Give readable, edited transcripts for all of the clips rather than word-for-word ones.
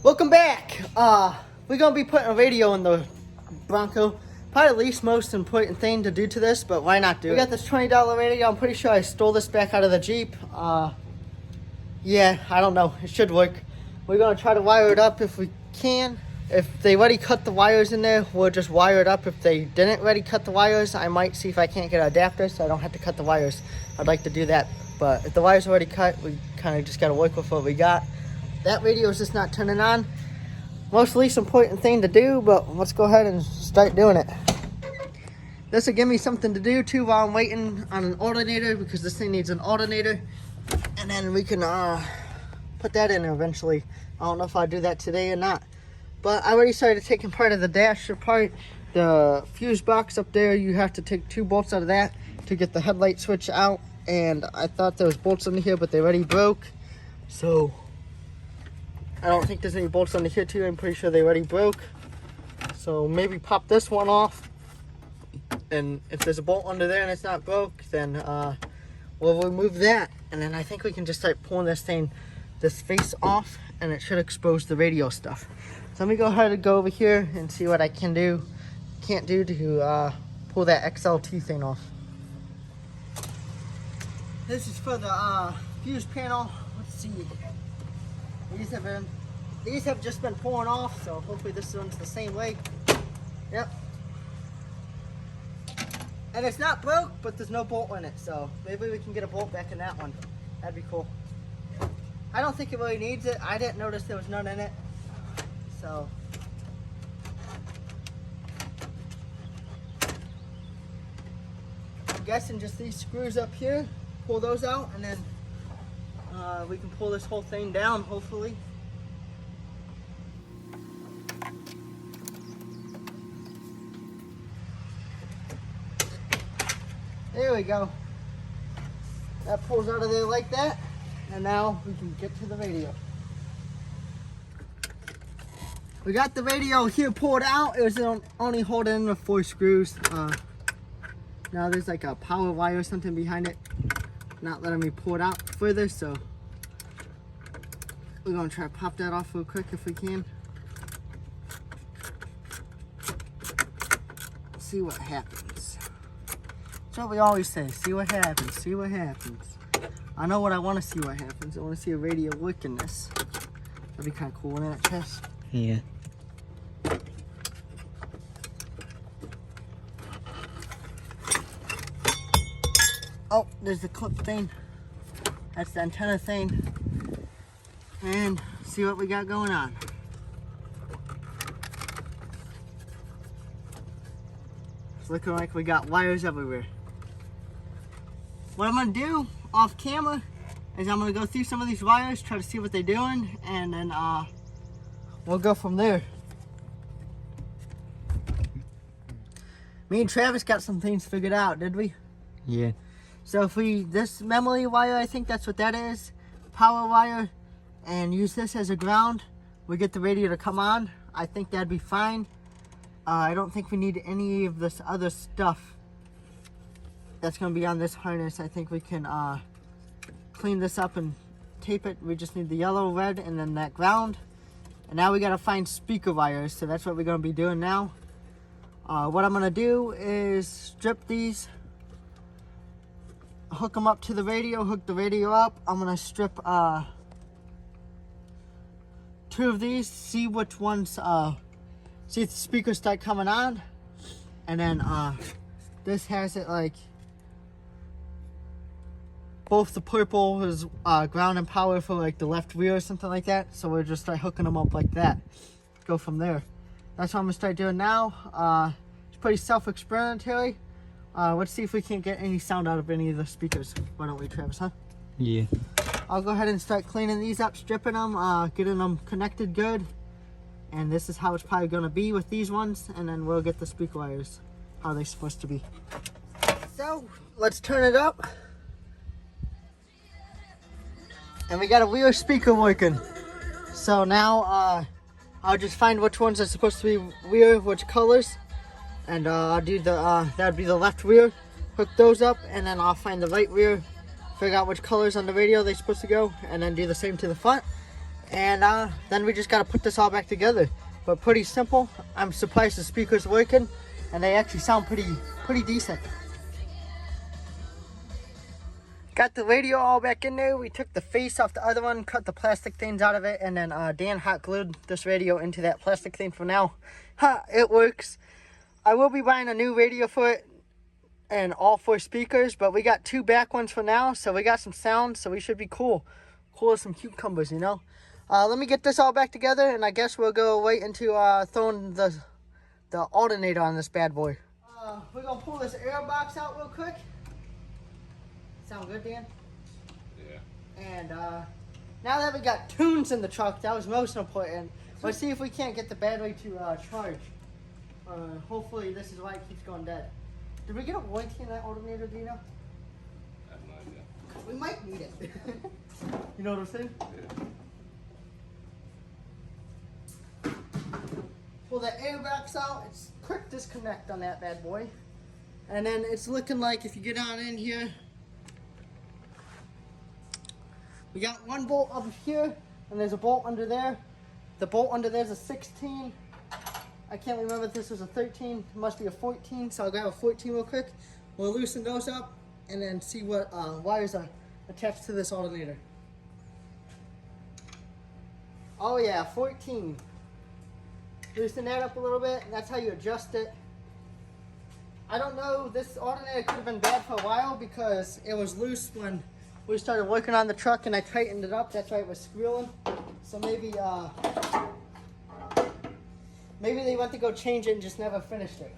Welcome back. We're gonna be putting a radio in the Bronco. Probably the least most important thing to do to this, but why not do it? We got this $20 radio. I'm pretty sure I stole this back out of the Jeep. Yeah, I don't know. It should work. We're gonna try to wire it up if we can. If they already cut the wires in there, we'll just wire it up. If they didn't already cut the wires, I might see if I can't get an adapter so I don't have to cut the wires. I'd like to do that. But if the wires are already cut, we kind of just gotta work with what we got. That radio is just not turning on. Most least important thing to do, but let's go ahead and start doing it. This will give me something to do too while I'm waiting on an alternator, because this thing needs an alternator. And then we can put that in eventually. I don't know if I'll do that today or not. But I already started taking part of the dash apart. The fuse box up there, you have to take 2 bolts out of that to get the headlight switch out. And I thought there was bolts under here, but they already broke. So I don't think there's any bolts under here too. I'm pretty sure they already broke. So maybe pop this one off. And if there's a bolt under there and it's not broke, then we'll remove that. And then I think we can just start pulling this face off, and it should expose the radio stuff. So let me go ahead and go over here and see what I can't do to pull that XLT thing off. This is for the fuse panel. Let's see. These have just been pulling off, so hopefully this one's the same way. Yep. And it's not broke, but there's no bolt in it, so maybe we can get a bolt back in that one. That'd be cool. I don't think it really needs it. I didn't notice there was none in it. So I'm guessing just these screws up here, pull those out, and then we can pull this whole thing down, hopefully. There we go. That pulls out of there like that. And now we can get to the radio. We got the radio here pulled out. It was only holding in with 4 screws. Now there's like a power wire or something behind it, not letting me pull it out further, so we're gonna try to pop that off real quick if we can. See what happens. That's what we always say, see what happens, see what happens. I know what I want to see what happens. I want to see a radio work in this. That'd be kind of cool, wouldn't it, Chess? Yeah. Oh, there's the clip thing. That's the antenna thing. And see what we got going on. It's looking like we got wires everywhere. What I'm gonna do off camera is I'm gonna go through some of these wires, try to see what they're doing, and then we'll go from there. Me and Travis got some things figured out, did we? Yeah. So if this memory wire, I think that's what that is, power wire, and use this as a ground, we get the radio to come on. I think that'd be fine. I don't think we need any of this other stuff that's going to be on this harness. I think we can clean this up and tape it. We just need the yellow, red, and then that ground. And now we got to find speaker wires, so that's what we're going to be doing now. What I'm going to do is strip these, hook them up to the radio, hook the radio up. I'm going to strip 2 of these, see which ones, see if the speakers start coming on. And then this has it like, both the purple is ground and power for like the left rear or something like that. So we'll just start hooking them up like that. Go from there. That's what I'm gonna start doing now. It's pretty self-explanatory. Let's see if we can't get any sound out of any of the speakers. Why don't we, Travis, huh? Yeah. I'll go ahead and start cleaning these up, stripping them, getting them connected good. And this is how it's probably gonna be with these ones. And then we'll get the speaker wires how they're supposed to be. So let's turn it up. And we got a rear speaker working. So now I'll just find which ones are supposed to be rear, which colors. And I'll do the, that'd be the left rear. Hook those up, and then I'll find the right rear, figure out which colors on the radio they're supposed to go, and then do the same to the front. And then we just got to put this all back together. But pretty simple. I'm surprised the speakers are working, and they actually sound pretty decent. Got the radio all back in there. We took the face off the other one, cut the plastic things out of it, and then Dan hot glued this radio into that plastic thing for now. Ha, it works. I will be buying a new radio for it and all 4 speakers, but we got 2 back ones for now, so we got some sound, so we should be cool. Cool as some cucumbers, you know. Let me get this all back together, and I guess we'll go right into throwing the alternator on this bad boy. We're gonna pull this air box out real quick. Sound good, Dan? Yeah. And now that we got tunes in the truck, that was most important. Let's see if we can't get the battery to charge. Hopefully this is why it keeps going dead. Did we get a warranty in that alternator, do you know? I have no idea. We might need it. You know what I'm saying? Yeah. Pull the air box out. It's quick disconnect on that bad boy. And then it's looking like if you get on in here, we got 1 bolt up here, and there's a bolt under there. The bolt under there's a 16. I can't remember if this was a 13. It must be a 14, so I'll grab a 14 real quick. We'll loosen those up and then see what wires are attached to this alternator. Oh yeah, 14. Loosen that up a little bit, and that's how you adjust it. I don't know, this alternator could have been bad for a while because it was loose when we started working on the truck and I tightened it up. That's why it was squealing. So maybe maybe they went to go change it and just never finished it.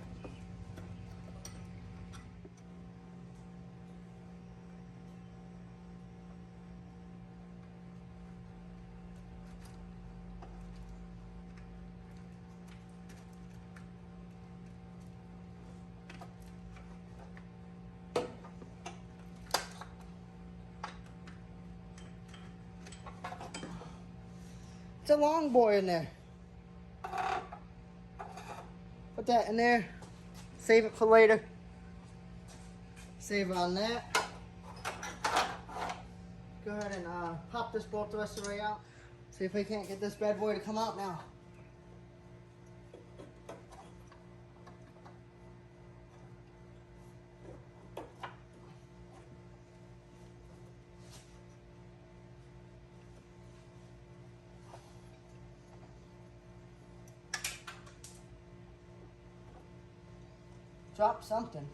It's a long boy in there. Put that in there. Save it for later. Save on that. Go ahead and pop this bolt the rest of the way out. See if we can't get this bad boy to come out now. Drop something.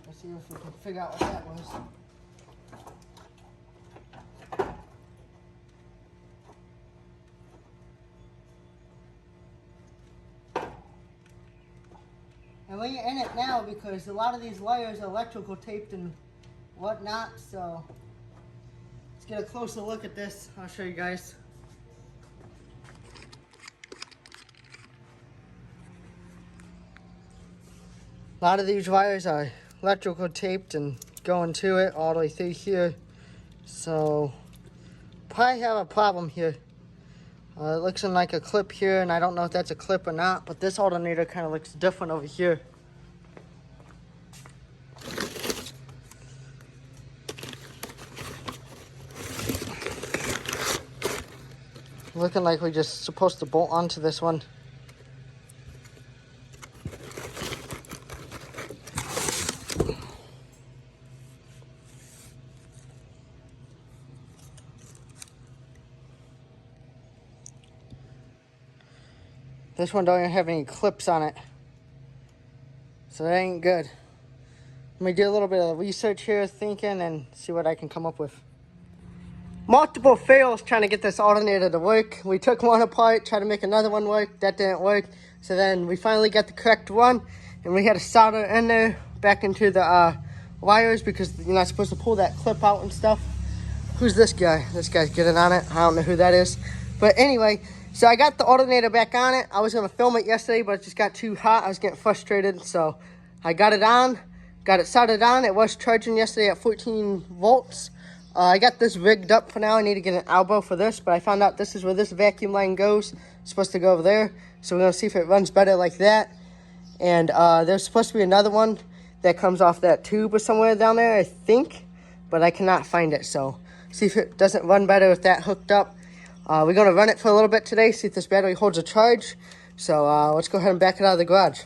Let's see if we can figure out what that was. And when you're in it now, because a lot of these wires are electrical taped and whatnot, so let's get a closer look at this. I'll show you guys. A lot of these wires are electrical taped and going to it all the way through here. So, probably have a problem here. It looks like a clip here, and I don't know if that's a clip or not, but this alternator kind of looks different over here. Looking like we're just supposed to bolt onto this one. This one don't even have any clips on it, so that ain't good. Let me do a little bit of research here, thinking, and see what I can come up with. Multiple fails trying to get this alternator to work. We took one apart, tried to make another one work. That didn't work. So then we finally got the correct one, and we had to solder in there back into the wires because you're not supposed to pull that clip out and stuff. Who's this guy? This guy's getting on it. I don't know who that is. But anyway, so I got the alternator back on it. I was going to film it yesterday, but it just got too hot. I was getting frustrated, so I got it on, got it soldered on. It was charging yesterday at 14 volts. I got this rigged up for now. I need to get an elbow for this, but I found out this is where this vacuum line goes. It's supposed to go over there, so we're going to see if it runs better like that. And there's supposed to be another one that comes off that tube or somewhere down there, I think, but I cannot find it, so see if it doesn't run better with that hooked up. We're going to run it for a little bit today, see if this battery holds a charge. So let's go ahead and back it out of the garage.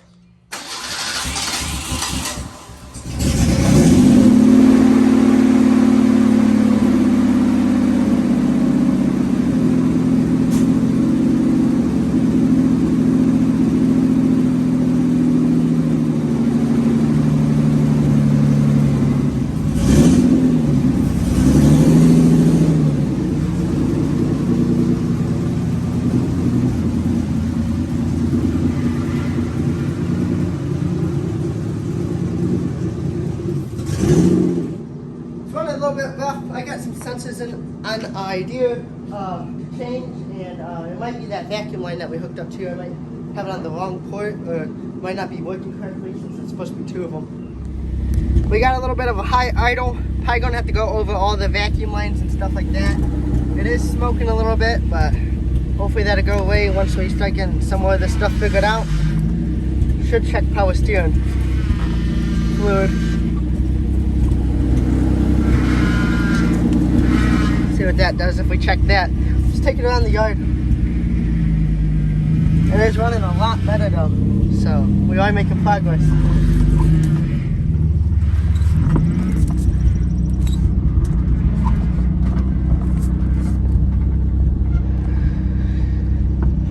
A little bit rough. I got some sensors in an idea to change, and it might be that vacuum line that we hooked up to. I might have it on the wrong port, or it might not be working correctly since it's supposed to be 2 of them. We got a little bit of a high idle. Probably gonna have to go over all the vacuum lines and stuff like that. It is smoking a little bit, but hopefully that'll go away once we start getting some more of this stuff figured out. Should check power steering fluid. See what that does if we check that. Just take it around the yard. It is running a lot better though, so we are making progress.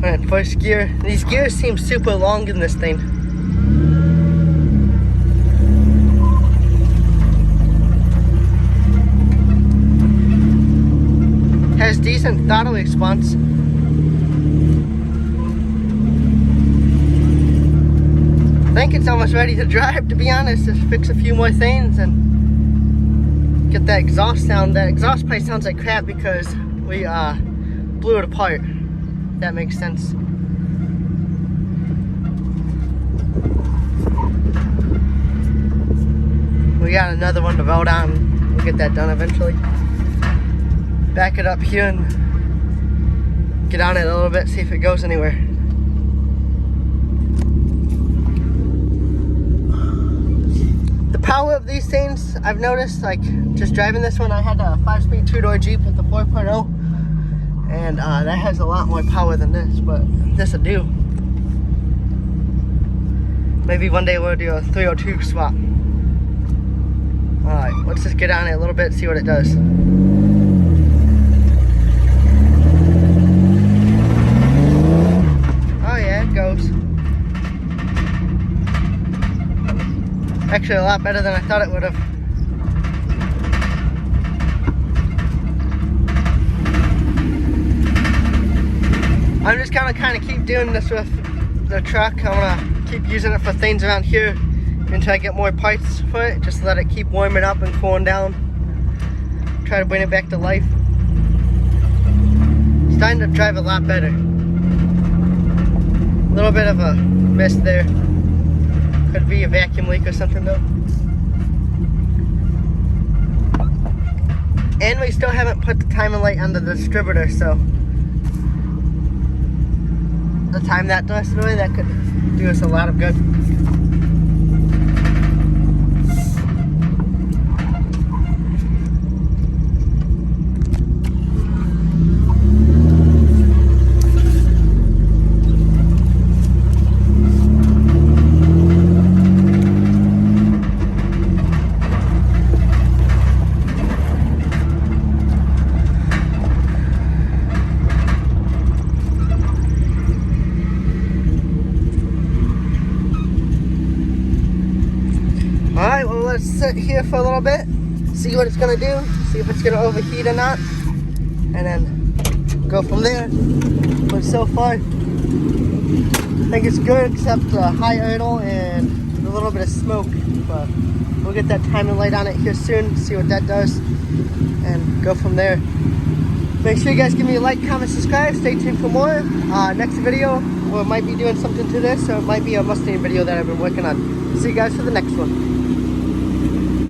Alright, first gear. These gears seem super long in this thing. Has decent throttle response. I think it's almost ready to drive, to be honest. Just fix a few more things and get that exhaust sound. That exhaust probably sounds like crap because we blew it apart. If that makes sense. We got another one to roll down. We'll get that done eventually. Back it up here and get on it a little bit, see if it goes anywhere. The power of these things, I've noticed, like just driving this one, I had a 5-speed 2-door Jeep with the 4.0, and that has a lot more power than this, but this will do. Maybe one day we'll do a 302 swap. Alright, let's just get on it a little bit, see what it does. Goes. Actually a lot better than I thought it would have. I'm just gonna kind of keep doing this with the truck. I'm gonna keep using it for things around here until I get more parts for it. Just let it keep warming up and cooling down. Try to bring it back to life. It's starting to drive a lot better. A little bit of a mess there. Could be a vacuum leak or something though. And we still haven't put the timing light on the distributor, so the time that destroy, that could do us a lot of good. Alright, well let's sit here for a little bit, see what it's going to do, see if it's going to overheat or not, and then go from there. But so far, I think it's good except high idle and a little bit of smoke. But we'll get that timing light on it here soon, see what that does, and go from there. Make sure you guys give me a like, comment, subscribe, stay tuned for more. Next video, we might be doing something to this, or it might be a Mustang video that I've been working on. See you guys for the next one.